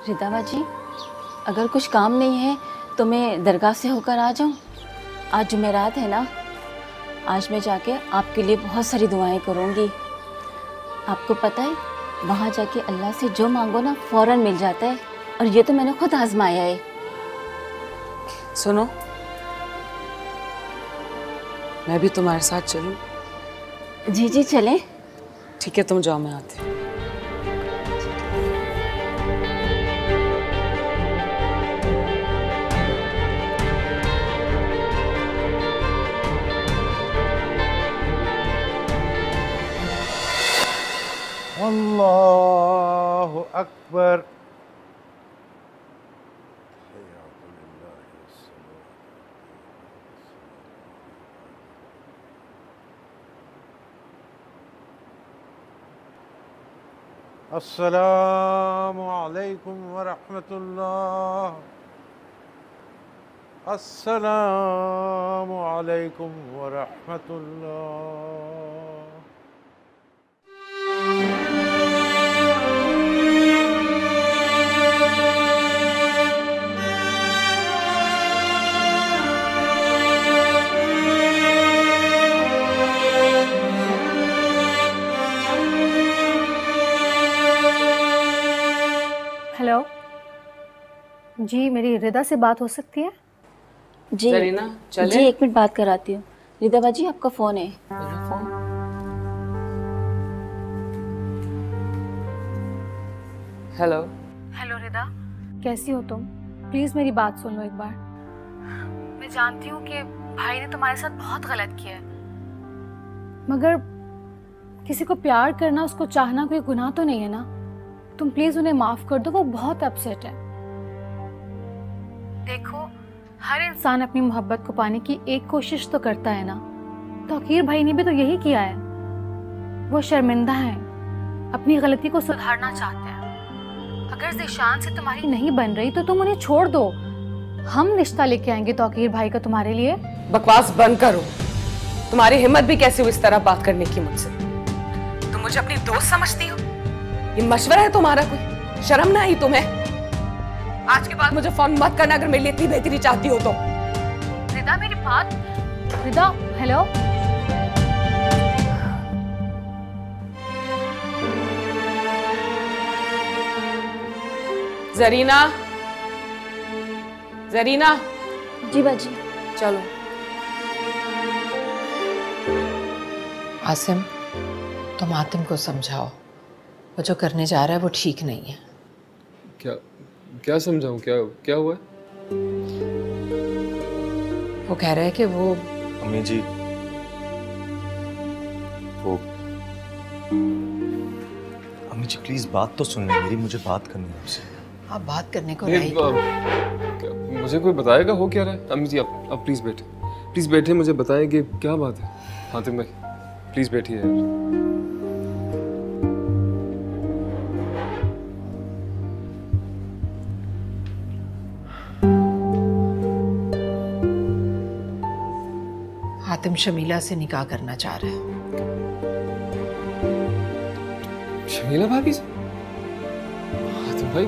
रिदावा जी, अगर कुछ काम नहीं है तो मैं दरगाह से होकर आ जाऊं? आज जुमेरात है ना, आज मैं जाके आपके लिए बहुत सारी दुआएं करूंगी। आपको पता है, वहाँ जाके अल्लाह से जो मांगो ना फ़ौरन मिल जाता है, और ये तो मैंने खुद आजमाया है। सुनो, मैं भी तुम्हारे साथ चलूं? जी जी चलें। ठीक है, तुम जाओ, मैं आती हूँ। अल्लाहु अकबर। अस्सलामु अलैकुम वरहमतुल्लाह। अस्सलामु अलैकुम वरहमतुल्लाह। हेलो जी, मेरी रिदा से बात हो सकती है? जी जरीना, चले? जी, एक मिनट बात कराती हूँ। रिदावा जी, आपका फ़ोन है। मेरा फोन। हेलो। हेलो रिदा, कैसी हो तुम? प्लीज़ मेरी बात सुन लो एक बार। मैं जानती हूँ कि भाई ने तुम्हारे साथ बहुत गलत किया है, मगर किसी को प्यार करना, उसको चाहना कोई गुनाह तो नहीं है ना। तुम प्लीज उन्हें माफ कर दो, वो बहुत अपसेट है। देखो, हर इंसान अपनी मोहब्बत को पाने की एक कोशिश तो करता है ना। तौकीर भाई ने भी तो यही किया है। वो शर्मिंदा हैं, अपनी गलती को सुधारना चाहते हैं। अगर ज़ीशान से तुम्हारी नहीं बन रही तो तुम उन्हें छोड़ दो। हम रिश्ता लेके आएंगे तौकीर भाई का तुम्हारे लिए। बकवास बंद करो। तुम्हारी हिम्मत भी कैसे हुई इस तरह बात करने की मुझसे? तुम मुझे अपनी दोस्त समझती हो? ये मशवरा है तुम्हारा कोई? शर्म ना आई तुम्हें? आज के बाद मुझे फोन मत करना अगर मेरे लिए इतनी बेहतरी चाहती हो तो। रिदा, मेरी बात। रिदा, हेलो। जरीना, जरीना। जी बाजी। चलो। आसिम, तुम आतिम को समझाओ, वो जो करने जा रहा है वो ठीक नहीं है। क्या क्या समझाऊं? क्या क्या हुआ है? वो कह रहा है कि वो अम्मी जी, वो अम्मी जी प्लीज बात तो सुन ले मेरी, मुझे बात करनी है आपसे। आप बात करने को नहीं, मुझे कोई बताएगा हो क्या रहा है? अम्मी जी आप प्लीज बैठे, प्लीज बैठे, मुझे बताएं कि क्या बात है। हातिम भाई प्लीज बैठिए यार। आतिम शमीला से निकाह करना चाह रहा है। शमीला भाभी से? हातिम भाई,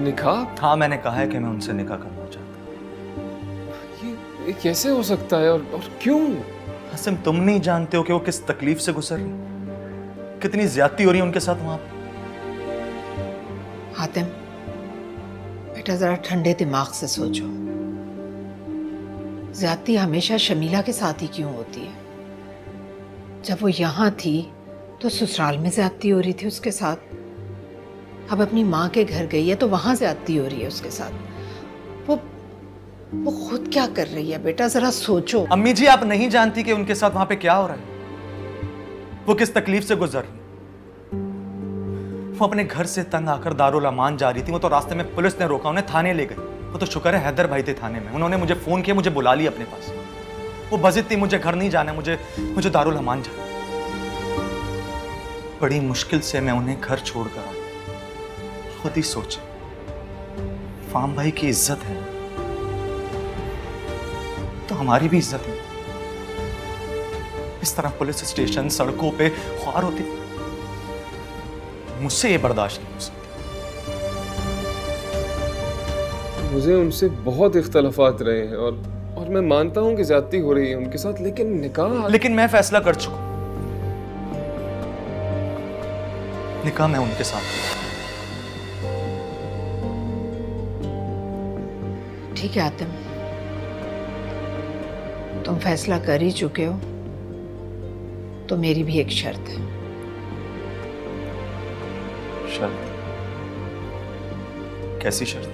निकाह? हाँ, मैंने कहा है कि मैं उनसे निकाह करना चाहता हूँ। ये कैसे हो सकता है और क्यों? हसन, तुम नहीं जानते हो कि वो किस तकलीफ से गुजर रही, कितनी ज्यादती हो रही है उनके साथ वहां पे। आतिम बेटा, जरा ठंडे दिमाग से सोचो। ज्यादती हमेशा शमीला के साथ ही क्यों होती है? जब वो यहाँ थी तो ससुराल में ज्यादती हो रही थी उसके साथ। अब अपनी माँ के घर गई है तो वहां ज्यादती हो रही है उसके साथ। वो खुद क्या कर रही है बेटा, जरा सोचो। अम्मी जी, आप नहीं जानती कि उनके साथ वहां पे क्या हो रहा है, वो किस तकलीफ से गुजर रही है। वो अपने घर से तंग आकर दारुल अमान जा रही थी। वो तो रास्ते में पुलिस ने रोका, उन्हें थाने ले गई। वो तो शुक्र है हैदर भाई थे थाने में, उन्होंने मुझे फोन किया, मुझे बुला लिया अपने पास। वो बजिद थी, मुझे घर नहीं जाना, मुझे दारुल अमान जाना। बड़ी मुश्किल से मैं उन्हें घर छोड़कर आया। खुद ही सोचे, फाम भाई की इज्जत है तो हमारी भी इज्जत है। इस तरह पुलिस स्टेशन, सड़कों पे ख्वार होती, मुझसे ये बर्दाश्त नहीं हो सकती। मुझे उनसे बहुत इख्तलाफात रहे हैं और मैं मानता हूँ कि ज्यादती हो रही है उनके साथ, लेकिन निकाह। लेकिन मैं फैसला कर चुका हूं, निकाह मैं उनके साथ। ठीक है आतिम, तुम फैसला कर ही चुके हो तो मेरी भी एक शर्त है। शर्त? कैसी शर्त?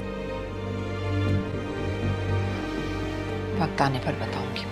वक्त आने पर बताऊंगी।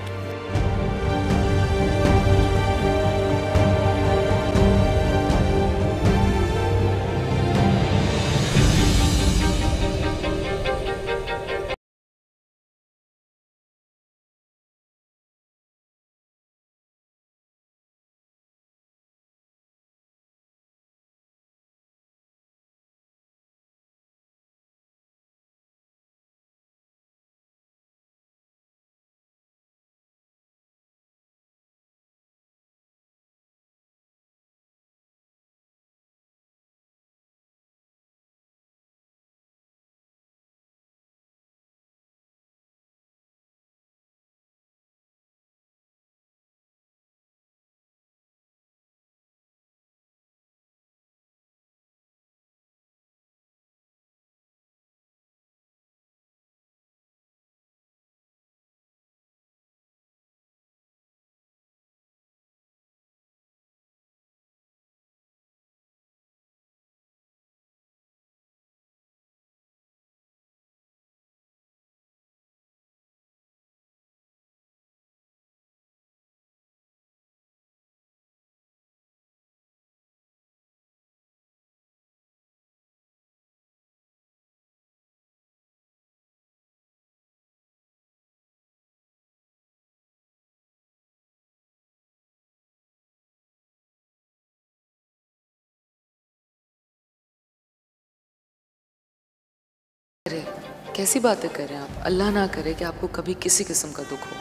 कैसी बातें कर रहे हैं आप? अल्लाह ना करे कि आपको कभी किसी किस्म का दुख हो।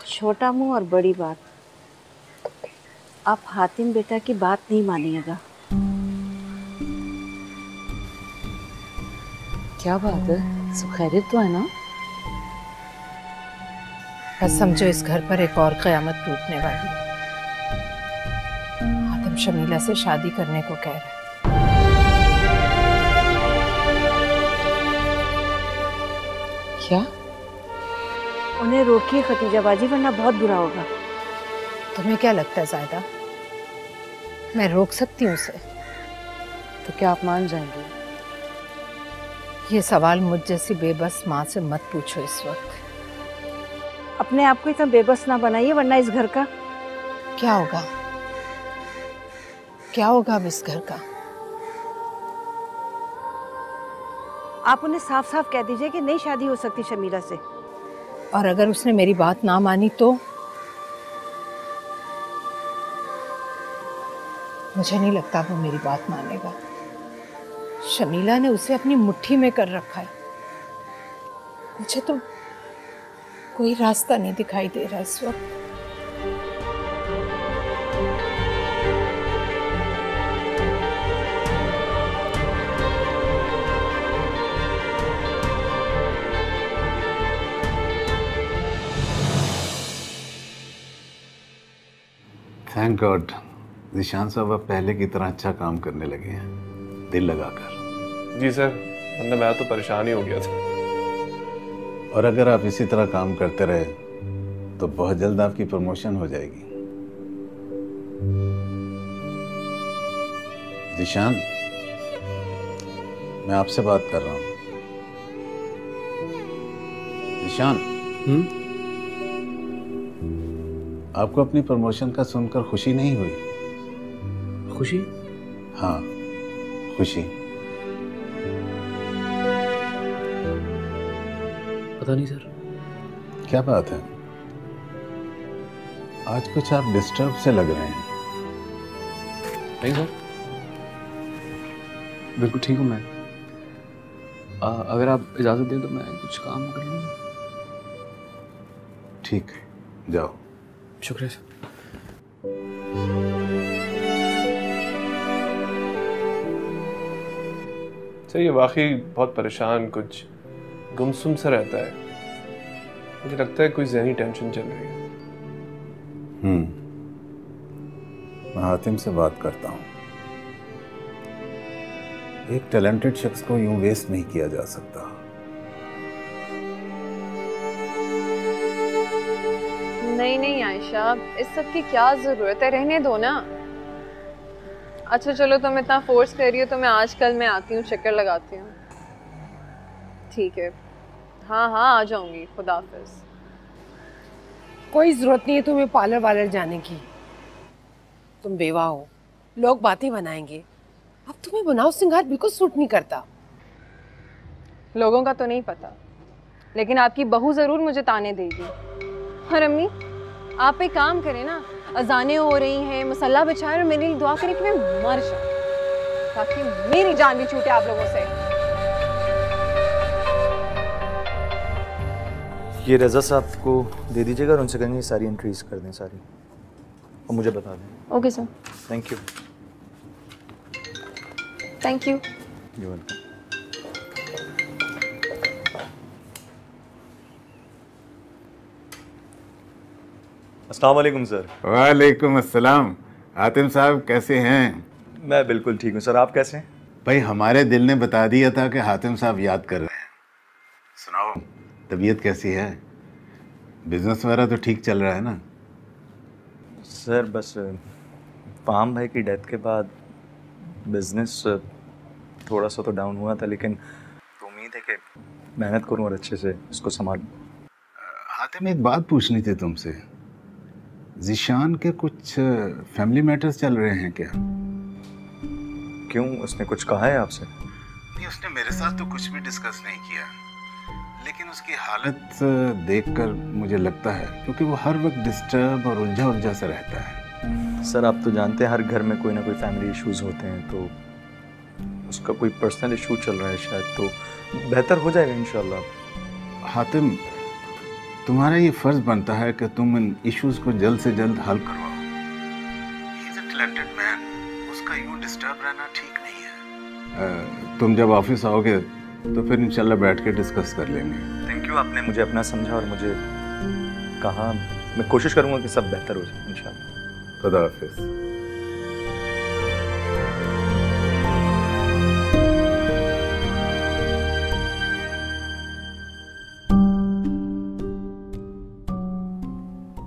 छोटा मुंह और बड़ी बात। आप हातिम बेटा की बात नहीं मानिएगा। क्या बात है? सब खैरियत तो है ना? बस समझो इस घर पर एक और कयामत टूटने वाली है। हातिम शमीला से शादी करने को कह रहे हैं। क्या? उन्हें रोकिए खतीजा बाजी, वरना बहुत बुरा होगा। तुम्हें क्या लगता है ज़ायदा, मैं रोक सकती हूँ उसे? तो क्या आप मान जाएंगे? ये सवाल मुझ जैसी बेबस माँ से मत पूछो इस वक्त। अपने आप को इतना बेबस ना बनाइए, वरना इस घर का क्या होगा? क्या होगा अब इस घर का? आप उन्हें साफ साफ कह दीजिए कि नहीं शादी हो सकती शमीला से। और अगर उसने मेरी बात ना मानी तो? मुझे नहीं लगता वो मेरी बात मानेगा। शमीला ने उसे अपनी मुट्ठी में कर रखा है। मुझे तो कोई रास्ता नहीं दिखाई दे रहा इस वक्त। थैंक गॉड ज़ीशान साहब अब पहले की तरह अच्छा काम करने लगे हैं, दिल लगाकर। जी सर, वरना मैं तो परेशान ही हो गया था। और अगर आप इसी तरह काम करते रहे तो बहुत जल्द आपकी प्रमोशन हो जाएगी। ज़ीशान, मैं आपसे बात कर रहा हूँ। ज़ीशान, आपको अपनी प्रमोशन का सुनकर खुशी नहीं हुई? खुशी? हाँ, खुशी। पता नहीं सर। क्या बात है, आज कुछ आप डिस्टर्ब से लग रहे हैं। नहीं सर, बिल्कुल ठीक हूँ मैं। अगर आप इजाज़त दें तो मैं कुछ काम कर लूँगा। ठीक है, जाओ। शुक्रिया सर। सर ये वाकई बहुत परेशान, कुछ गुमसुम सा रहता है। मुझे लगता है कोई ज़हनी टेंशन चल रही है। मैं हातिम से बात करता हूँ। एक टैलेंटेड शख्स को यूं वेस्ट नहीं किया जा सकता। नहीं नहीं आयशा, इस सब की क्या जरूरत है, रहने दो ना। अच्छा चलो, तुम इतना फोर्स कर रही हो तो मैं आजकल मैं आती हूँ, चक्कर लगाती हूँ। ठीक है, हाँ हाँ आ जाऊंगी। खुदा हाफिज। कोई जरूरत नहीं है तुम्हें पार्लर वालर जाने की। तुम बेवा हो, लोग बातें बनाएंगे। अब तुम्हें बनाओ सिंगार बिल्कुल सूट नहीं करता। लोगों का तो नहीं पता, लेकिन आपकी बहू जरूर मुझे ताने देगी। और अम्मी आप एक काम करें ना, अजानें हो रही हैं, मसल्ला बिछाएं और मेरे लिए दुआ करें कि मैं मर जाऊं, ताकि मेरी जान भी छूटे आप लोगों से। ये रजा साहब को दे दीजिएगा और उनसे कहेंगे सारी एंट्रीज कर दें सारी, और मुझे बता दें। Okay sir. Thank you. Thank you. You welcome. अस्सलाम वालेकुम सर। वालेकुम अस्सलाम। हातिम साहब कैसे हैं? मैं बिल्कुल ठीक हूँ सर, आप कैसे हैं? भाई हमारे दिल ने बता दिया था कि हातिम साहब याद कर रहे हैं। सुनाओ, तबीयत कैसी है? बिजनेस वगैरह तो ठीक चल रहा है ना? सर बस फाहम भाई की डेथ के बाद बिजनेस थोड़ा सा तो डाउन हुआ था, लेकिन उम्मीद है कि मेहनत करूँ और अच्छे से इसको संभालूं। हातिम एक बात पूछनी थी तुमसे। ज़ीशान के कुछ फैमिली मैटर्स चल रहे हैं क्या? क्यों, उसने कुछ कहा है आपसे? नहीं, उसने मेरे साथ तो कुछ भी डिस्कस नहीं किया, लेकिन उसकी हालत देखकर मुझे लगता है, क्योंकि वो हर वक्त डिस्टर्ब और उलझा उलझा सा रहता है। सर आप तो जानते हैं हर घर में कोई ना कोई फैमिली इश्यूज होते हैं, तो उसका कोई पर्सनल इशू चल रहा है शायद, तो बेहतर हो जाएगा इंशाल्लाह। हातिम, तुम्हारा ये फर्ज बनता है कि तुम इन इश्यूज को जल्द से जल्द हल करवाओ। He is a talented man, उसका यूं डिस्टर्ब रहना ठीक नहीं है। तुम जब ऑफिस आओगे तो फिर इंशाल्लाह बैठ के डिस्कस कर लेंगे। थैंक यू, आपने मुझे अपना समझा और मुझे कहा। मैं कोशिश करूंगा कि सब बेहतर हो जाए इंशाल्लाह। खुदा हाफिज।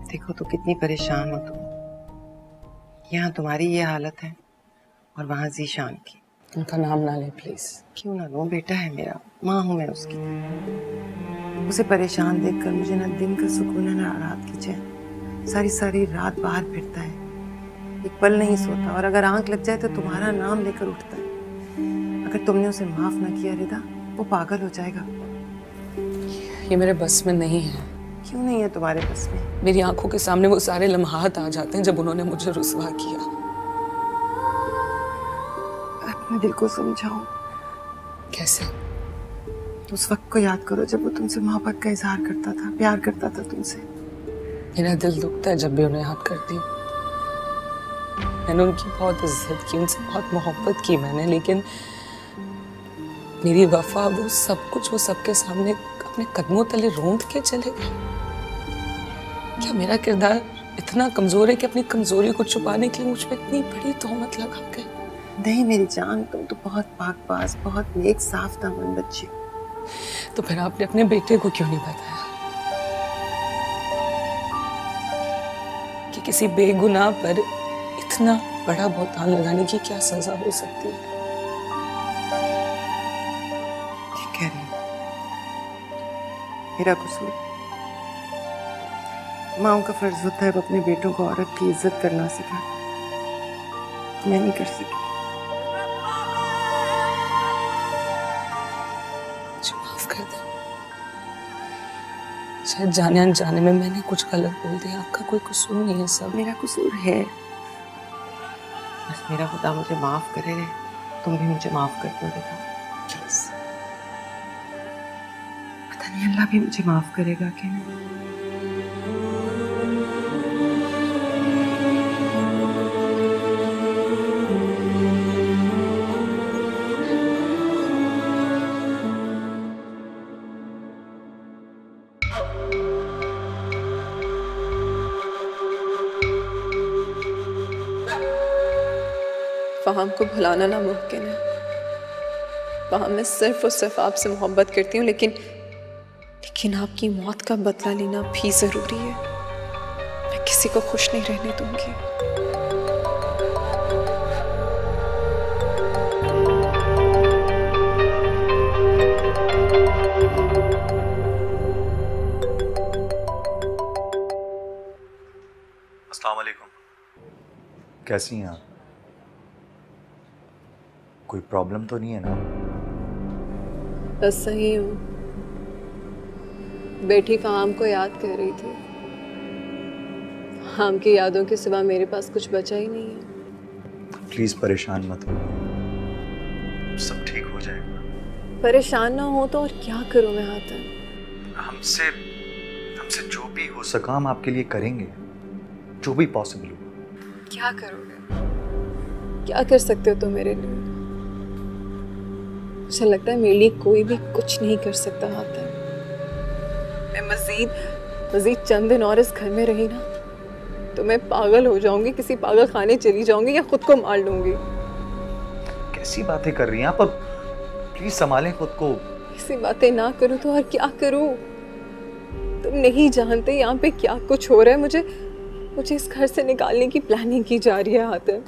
देखो तो कितनी परेशान हो तुम। यहाँ तुम्हारी ये हालत है और वहाँ ज़ीशान की। उनका नाम ना ले प्लीज। क्यों ना लो, बेटा है मेरा, माँ हूँ मैं उसकी। उसे परेशान देखकर मुझे ना दिन का सुकून है ना रात की चैन। सारी सारी रात बाहर फिरता है, एक पल नहीं सोता, और अगर आंख लग जाए तो तुम्हारा नाम लेकर उठता है। अगर तुमने उसे माफ ना किया रिदा, वो पागल हो जाएगा। ये मेरे बस में नहीं है। क्यों नहीं है तुम्हारे बस में? मेरी आंखों के सामने वो सारे लम्हात आ जाते हैं जब उन्होंने मुझे रुसवा किया। अपने दिल को समझाओ। कैसे? उस वक्त को याद करो जब वो तुमसे मोहब्बत का इजहार करता था, प्यार करता था तुमसे। मेरा दिल दुखता है जब भी उन्हें याद करती हूँ। मैंने उनकी बहुत इज्जत की, उनसे बहुत मोहब्बत की मैंने, लेकिन मेरी वफा, वो सब कुछ, वो सबके सामने अपने कदमों तले रोंद के चले गए। क्या मेरा किरदार इतना कमजोर है कि अपनी कमजोरी को छुपाने के लिए मुझ पे इतनी बड़ी तोहमत लगा गए? नहीं मेरी जान, तुम तो बहुत पाकबाज, बहुत नेक साफ दामन बच्ची। तो फिर आपने अपने बेटे को क्यों नहीं बताया कि किसी बेगुनाह पर इतना बड़ा बहुतान लगाने की क्या सजा हो सकती है? ठीक कह रही हूँ, मेरा कसूर। माँ का फर्ज होता है वो अपने बेटों को औरत की इज्जत करना सिखाए। मैं नहीं कर सकी। माफ कर दे, शायद जाने अनजाने में मैंने कुछ गलत बोल दिया। आपका कोई कसूर नहीं है, सब मेरा कसूर है। बस मेरा खुदा मुझे माफ करे रे, तुम भी मुझे माफ कर दो बेटा, प्लीज। पता नहीं अल्लाह भी मुझे माफ करेगा कि नहीं। फ़हाम को भुलाना नामुमकिन है। फ़हाम, मैं सिर्फ और सिर्फ आपसे मोहब्बत करती हूँ, लेकिन आपकी मौत का बदला लेना भी ज़रूरी है। मैं किसी को खुश नहीं रहने दूंगी। अस्सलाम वालेकुम। कैसी हैं आप? कोई प्रॉब्लम तो नहीं है ना? बस सही हूँ। बेटी फ़हाम को याद कर रही थी। फ़हाम की यादों के सिवा मेरे पास कुछ बचा ही नहीं है। प्लीज परेशान मत हो, सब ठीक हो जाएगा। परेशान ना हो तो और क्या करूँ मैं हातम? हमसे जो भी हो सका हम आपके लिए करेंगे, जो भी पॉसिबल हो। क्या करोगे? क्या कर सकते हो तुम मेरे लिए? मुझे लगता है मेरे लिए कोई भी कुछ नहीं कर सकता हातम। मैं मजीद चंद दिन और इस घर में रही ना तो मैं पागल हो जाऊंगी, किसी पागल खाने चली जाऊंगी या खुद को मार लूंगी। कैसी बातें कर रही हैं आप? अब प्लीज संभालें खुद को। ऐसी बातें ना करूं तो और क्या करूं? तुम नहीं जानते यहाँ पे क्या कुछ हो रहा है। मुझे इस घर से निकालने की प्लानिंग की जा रही है हातम।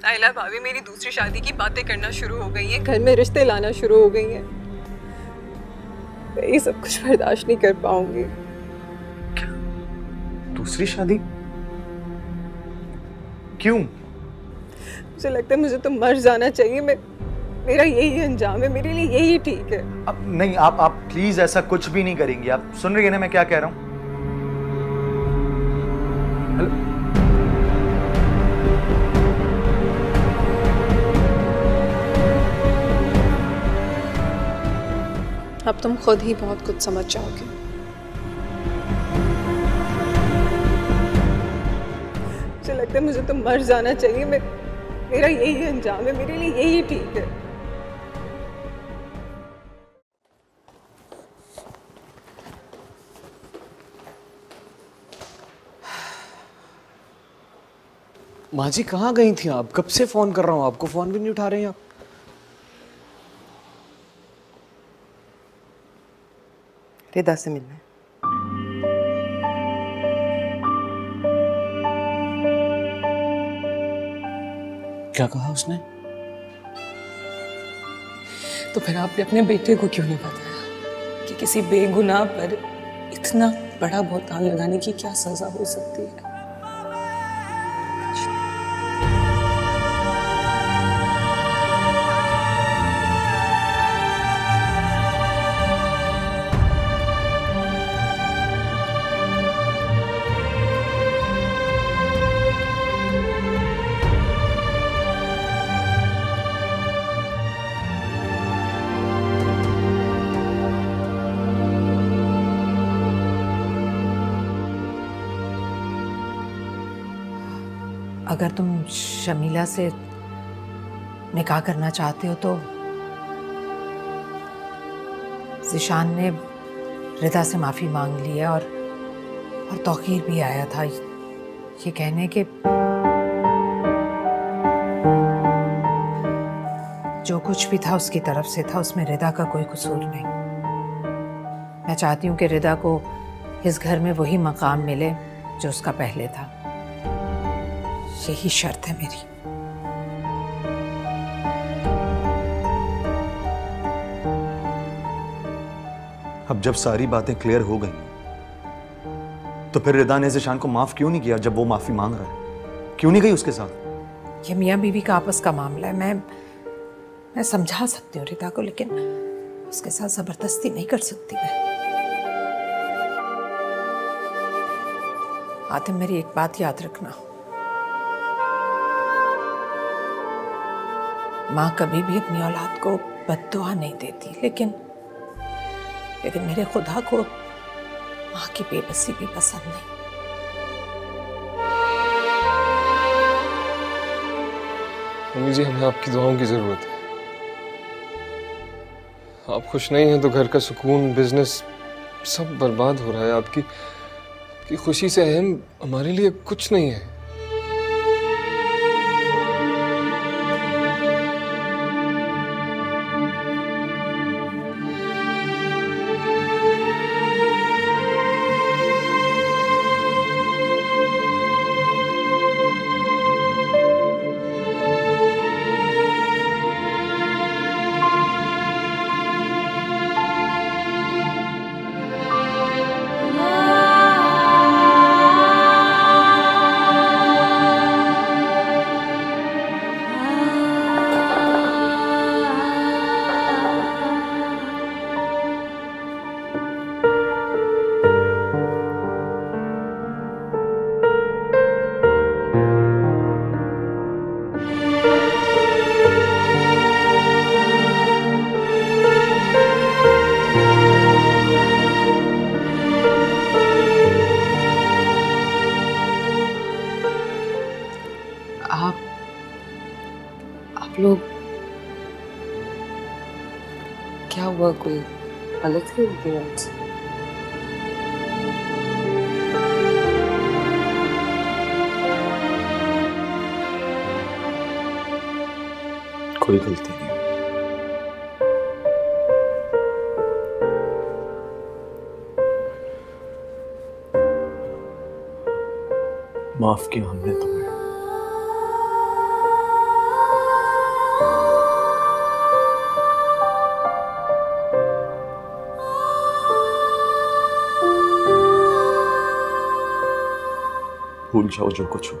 आयला भाभी मेरी दूसरी शादी की बातें करना शुरू हो गई है, घर में रिश्ते लाना शुरू हो गई हैं। मैं ये सब कुछ बर्दाश्त नहीं कर पाऊंगी। क्या? दूसरी शादी? क्यों? मुझे लगता है मुझे तो मर जाना चाहिए। मेरा यही अंजाम है, मेरे लिए यही ठीक है। अब नहीं, आप प्लीज ऐसा कुछ भी नहीं करेंगी। आप सुन रही है ना मैं क्या कह रहा हूँ? अब तुम खुद ही बहुत कुछ समझ जाओगे। मुझे लगता है मुझे तो मर जाना चाहिए। मेरा यही अंजाम है, मेरे लिए यही ठीक है। माँ जी कहाँ गई थी आप? कब से फोन कर रहा हूँ आपको, फोन भी नहीं उठा रहे हैं आप। रिदा से मिलना है। क्या कहा उसने? तो फिर आपने अपने बेटे को क्यों नहीं बताया कि किसी बेगुनाह पर इतना बड़ा बहतान लगाने की क्या सजा हो सकती है? अगर तुम शमीला से निकाह करना चाहते हो तो ज़िशान ने रिदा से माफ़ी मांग ली है और तौकीर भी आया था ये कहने के जो कुछ भी था उसकी तरफ से था, उसमें रिदा का कोई कसूर नहीं। मैं चाहती हूँ कि रिदा को इस घर में वही मकाम मिले जो उसका पहले था। यही शर्त है मेरी। अब जब सारी बातें क्लियर हो गई तो फिर रिदा ने ज़िशान को माफ क्यों नहीं किया? जब वो माफी मांग रहा है क्यों नहीं गई उसके साथ? ये मियाँ बीवी का आपस का मामला है। मैं समझा सकती हूँ रिदा को, लेकिन उसके साथ जबरदस्ती नहीं कर सकती मैं। आतिम, मेरी एक बात याद रखना, माँ कभी भी अपनी औलाद को बद्दुआ नहीं देती, लेकिन लेकिन मेरे खुदा को माँ की बेबसी भी पसंद नहीं। मम्मी जी, हमें आपकी दुआओं की जरूरत है। आप खुश नहीं हैं तो घर का सुकून, बिजनेस सब बर्बाद हो रहा है। आपकी खुशी से अहम हमारे लिए कुछ नहीं है। आप लोग क्या हुआ, कोई गलत क्यों हो गया आपसे? कोई गलती नहीं। माफ किया हमने तुम्हें। भूल जाओ जो कुछ हो।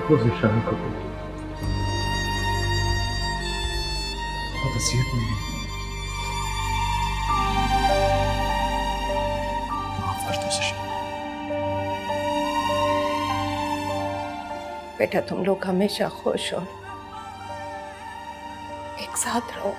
ज़िशान को बहुत असीयत में माफ कर दो ज़िशान। बेटा तुम लोग हमेशा खुश और एक साथ रहो।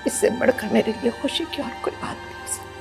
इससे बढ़कर मेरे लिए खुशी की और कोई बात नहीं हो सकती।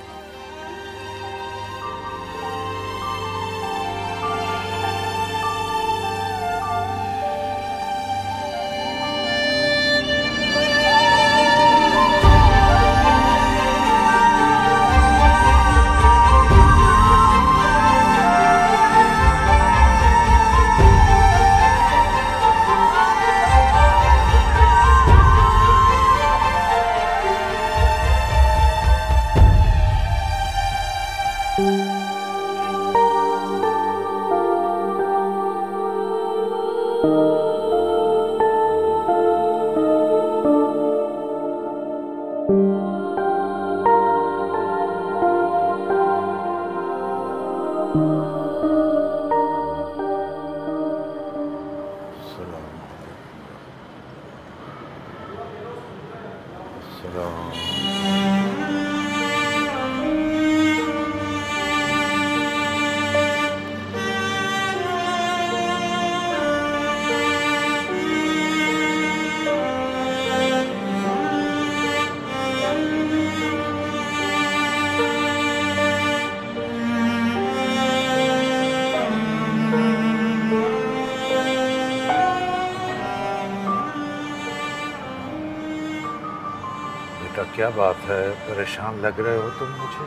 क्या बात है, परेशान लग रहे हो तुम मुझे?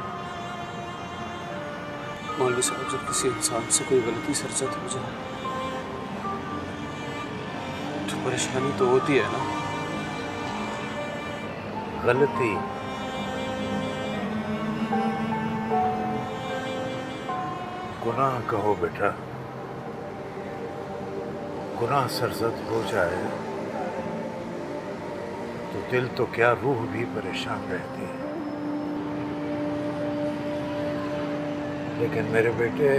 मौलवी साहब, जब किसी इंसान से कोई गलती सरजद हो जाए तो परेशानी तो होती है ना। गलती? गुनाह कहो बेटा। गुनाह सरजद हो जाए तो दिल तो क्या रूह भी परेशान रहती है। लेकिन मेरे बेटे,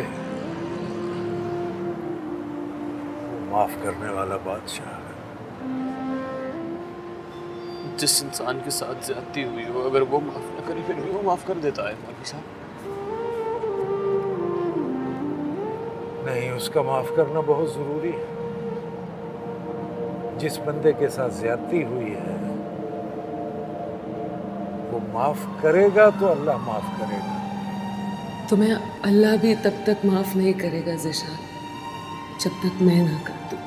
वो माफ करने वाला बादशाह है। जिस इंसान के साथ ज्यादती हुई हो, अगर वो माफ न करे फिर भी वो माफ कर देता है मौलवी साहब। नहीं, उसका माफ करना बहुत जरूरी है। जिस बंदे के साथ ज्यादती हुई है वो माफ करेगा तो अल्लाह माफ करेगा। तुम्हें अल्लाह भी तब तक माफ नहीं करेगा ज़िशान, जब तक मैं ना कर दूं।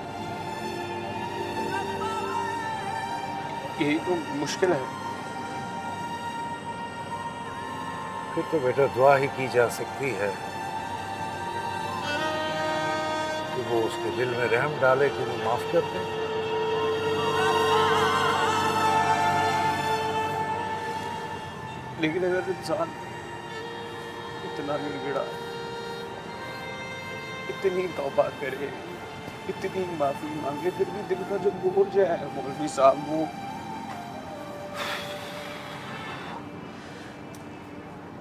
यही तो मुश्किल है। फिर तो बेटा दुआ ही की जा सकती है कि वो उसके दिल में रहम डाले कि वो माफ कर दे। लेकिन अगर इंसान इतना गिड़गिड़ा, इतनी तौबा करे, इतनी माफी मांगे, फिर भी दिल का जो बोझ है मौलवी साहब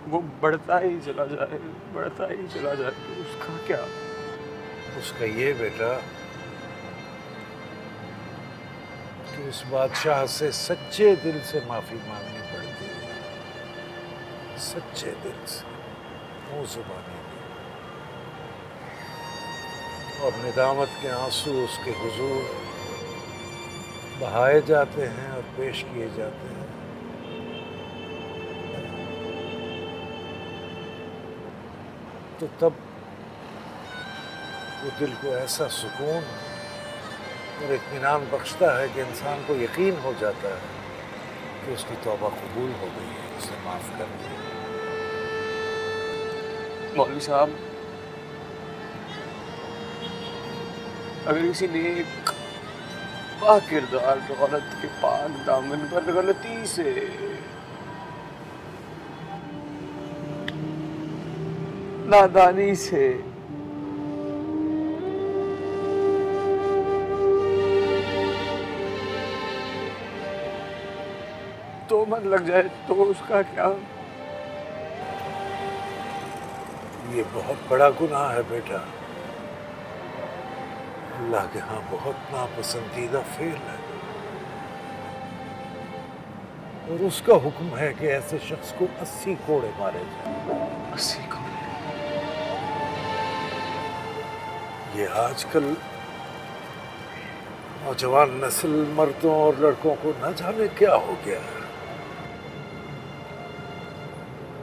वो बढ़ता ही चला जाए, बढ़ता ही चला जाए, तो उसका क्या? उसका ये बेटा कि उस बादशाह से सच्चे दिल से माफी मांगनी पड़ती है, सच्चे दिल से, मुंह जुबानी नहीं। और निदामत के आंसू उसके हुजूर बहाए जाते हैं और पेश किए जाते हैं। तो तब वो दिल को ऐसा सुकून और इत्मीनान बख्शता है कि इंसान को यकीन हो जाता है कि उसकी तौबा कबूल हो गई है, उसे माफ कर दिया। मौलवी साहब, अगर किसी नेक बाकिरदार औरत के पाक दामन पर गलती से नादानी से तो मन लग जाए तो उसका क्या? ये बहुत बड़ा गुनाह है बेटा, अल्लाह के यहाँ बहुत नापसंदीदा फेल है। और उसका हुक्म है कि ऐसे शख्स को 80 कोड़े मारे जाए। 80 कोड़े? ये आजकल नौजवान नस्ल मर्दों और लड़कों को न जाने क्या हो गया है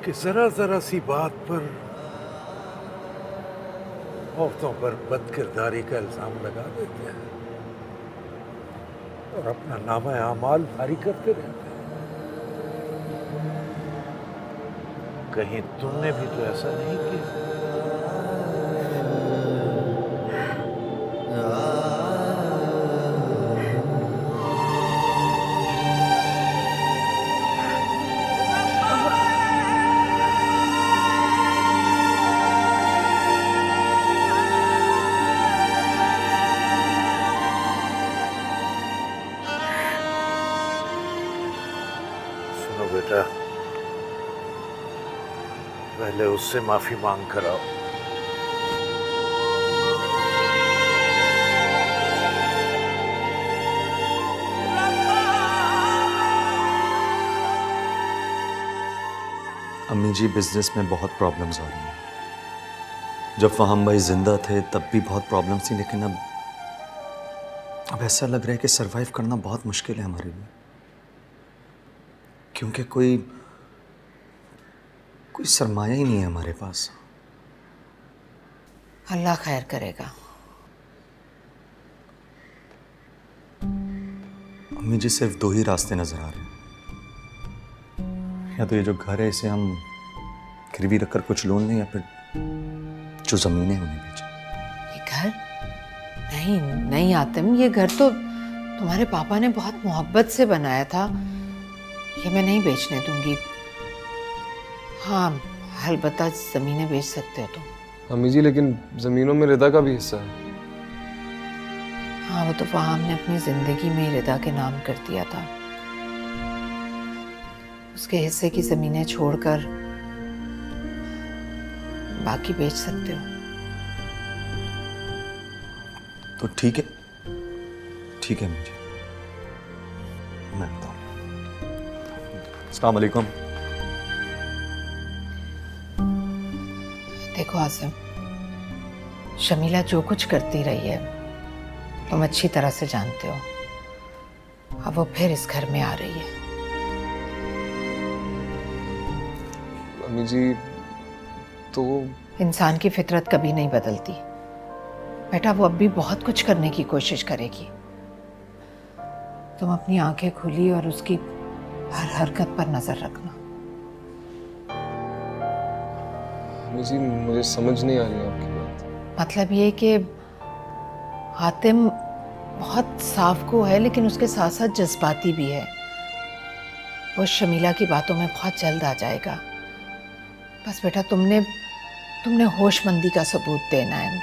कि जरा जरा सी बात पर औरतों पर बदकिरदारी का इल्जाम लगा देते हैं और अपना नामा आमाल भारी करते रहते हैं। कहीं तुमने भी तो ऐसा नहीं किया? पहले उससे माफी मांग कर आओ, अम्मी जी, बिजनेस में बहुत प्रॉब्लम्स हो रही हैं। जब फहम भाई जिंदा थे तब भी बहुत प्रॉब्लम्स थी, लेकिन अब ऐसा लग रहा है कि सरवाइव करना बहुत मुश्किल है हमारे लिए, क्योंकि कोई सरमाया ही नहीं है हमारे पास। अल्लाह खैर करेगा। अम्मी जी, सिर्फ दो ही रास्ते नजर आ रहे हैं। या तो ये जो घर है इसे हम गिरवी रखकर कुछ लोन लें, या फिर जो जमीनें उन्हें बेचें। ये घर? नहीं नहीं आतिम, ये घर तो तुम्हारे पापा ने बहुत मोहब्बत से बनाया था। ये मैं नहीं बेचने दूंगी। हाँ, अलबत्ता जमीनें बेच सकते हो तुम। अम्मी जी, लेकिन जमीनों में रिदा का भी हिस्सा है। हाँ, वो तो फहाम ने अपनी जिंदगी में रिदा के नाम कर दिया था। उसके हिस्से की जमीनें छोड़कर बाकी बेच सकते हो। तो ठीक है मुझे, मैं आता हूँ। अस्सलाम वालेकुम। देखो आसिम, शमीला जो कुछ करती रही है तुम अच्छी तरह से जानते हो। अब वो फिर इस घर में आ रही है। अम्मी जी, तो इंसान की फितरत कभी नहीं बदलती बेटा। वो अब भी बहुत कुछ करने की कोशिश करेगी। तुम अपनी आंखें खुली और उसकी हर हरकत पर नजर रखना। अम्मी जी, मुझे समझ नहीं आ रही आपकी बात। मतलब ये कि हातिम बहुत साफगो है, लेकिन उसके साथ साथ जज्बाती भी है। वो शमीला की बातों में बहुत जल्द आ जाएगा। बस बेटा, तुमने होशमंदी का सबूत देना है।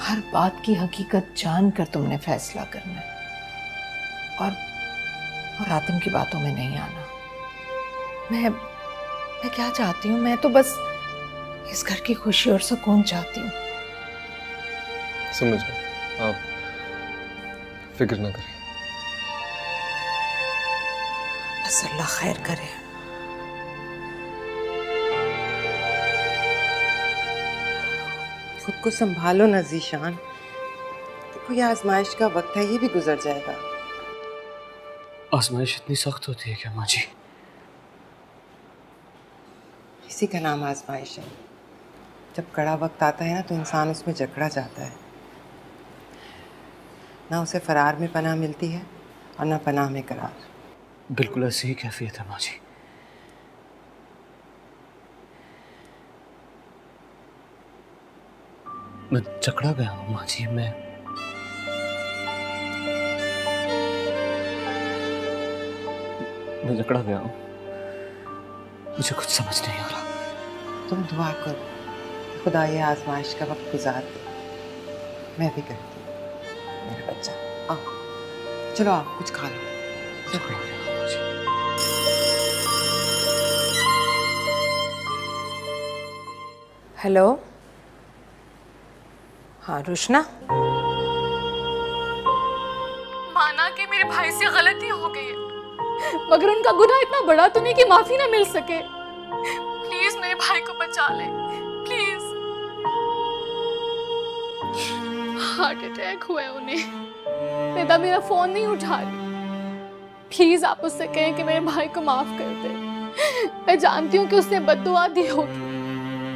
हर बात की हकीकत जानकर तुमने फैसला करना है, और हातिम की बातों में नहीं आना। मैं क्या चाहती हूँ, मैं तो बस इस घर की खुशी और सुकून चाहती हूँ। समझ गए, आप फिक्र ना करें। बस अल्लाह खैर करे। खुद को संभालो ना ज़ीशान। देखो, ये आजमाइश का वक्त है, ये भी गुजर जाएगा। आजमाइश इतनी सख्त होती है क्या माँ जी? इसी का नाम आजमाइश है। जब कड़ा वक्त आता है ना, तो इंसान उसमें जकड़ा जाता है। ना उसे फरार में पनाह मिलती है और ना पनाह में करार। बिल्कुल ऐसी ही कैफियत है माँ जी। मैं जकड़ा गया हूँ माँ जी। मैं जकड़ा गया हूँ। मुझे कुछ समझ नहीं आ रहा। तुम दुआ करो, खुदा ये आजमाइश का वक्त गुजार दे। मैं भी करती हूँ। मेरा बच्चा, आओ, चलो आप कुछ खा लो। हेलो, हाँ रुशना। माना कि मेरे भाई से गलती हो गई है, मगर उनका गुनाह इतना बड़ा तो नहीं कि माफी ना मिल सके। प्लीज मेरे भाई को बचा ले, प्लीज। हार्ट अटैक हुआ है उन्हें। रिदा मेरा फोन नहीं उठा रही। प्लीज आप उससे कहें कि मेरे भाई को माफ कर दे। मैं जानती हूँ कि उसने बद्दुआ दी होगी,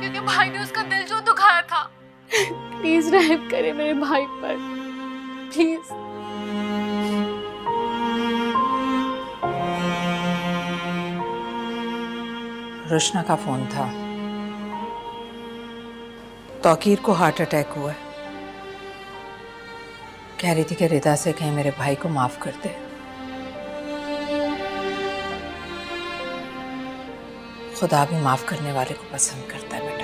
क्योंकि भाई ने उसका दिल जो दुखाया था। प्लीज रहम करे मेरे भाई पर, प्लीज। रुशना का फोन था। तौकीर को हार्ट अटैक हुआ है। कह रही थी कि रिदा से कहें मेरे भाई को माफ कर दे। खुदा भी माफ करने वाले को पसंद करता है बेटा।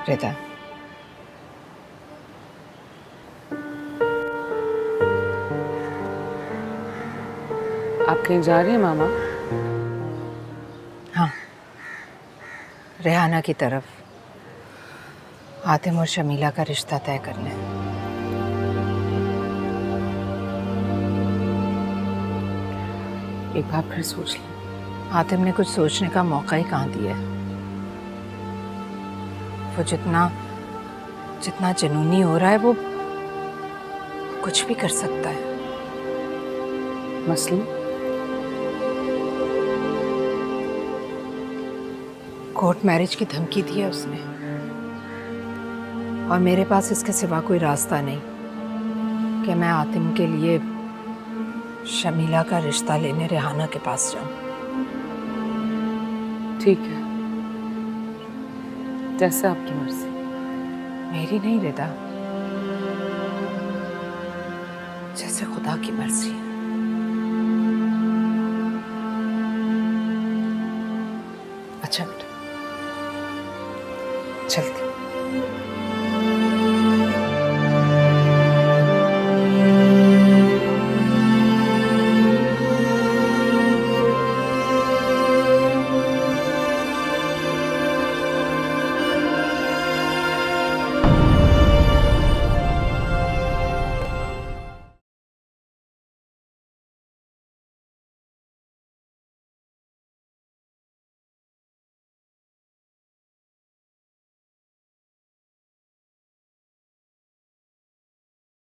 रिदा, आप कहीं जा रही हैं मामा? हाँ, रेहाना की तरफ। आतिम और शमीला का रिश्ता तय करने। एक बार फिर सोच लें। आतिम ने कुछ सोचने का मौका ही कहाँ दिया है। वो जितना जुनूनी हो रहा है वो कुछ भी कर सकता है। मसलन कोर्ट मैरिज की धमकी दी है उसने, और मेरे पास इसके सिवा कोई रास्ता नहीं कि मैं आतिम के लिए शमीला का रिश्ता लेने रेहाना के पास जाऊं। ठीक है, जैसे आपकी मर्जी। मेरी नहीं रिदा, जैसे खुदा की मर्जी है। अच्छा बेटा, चलती।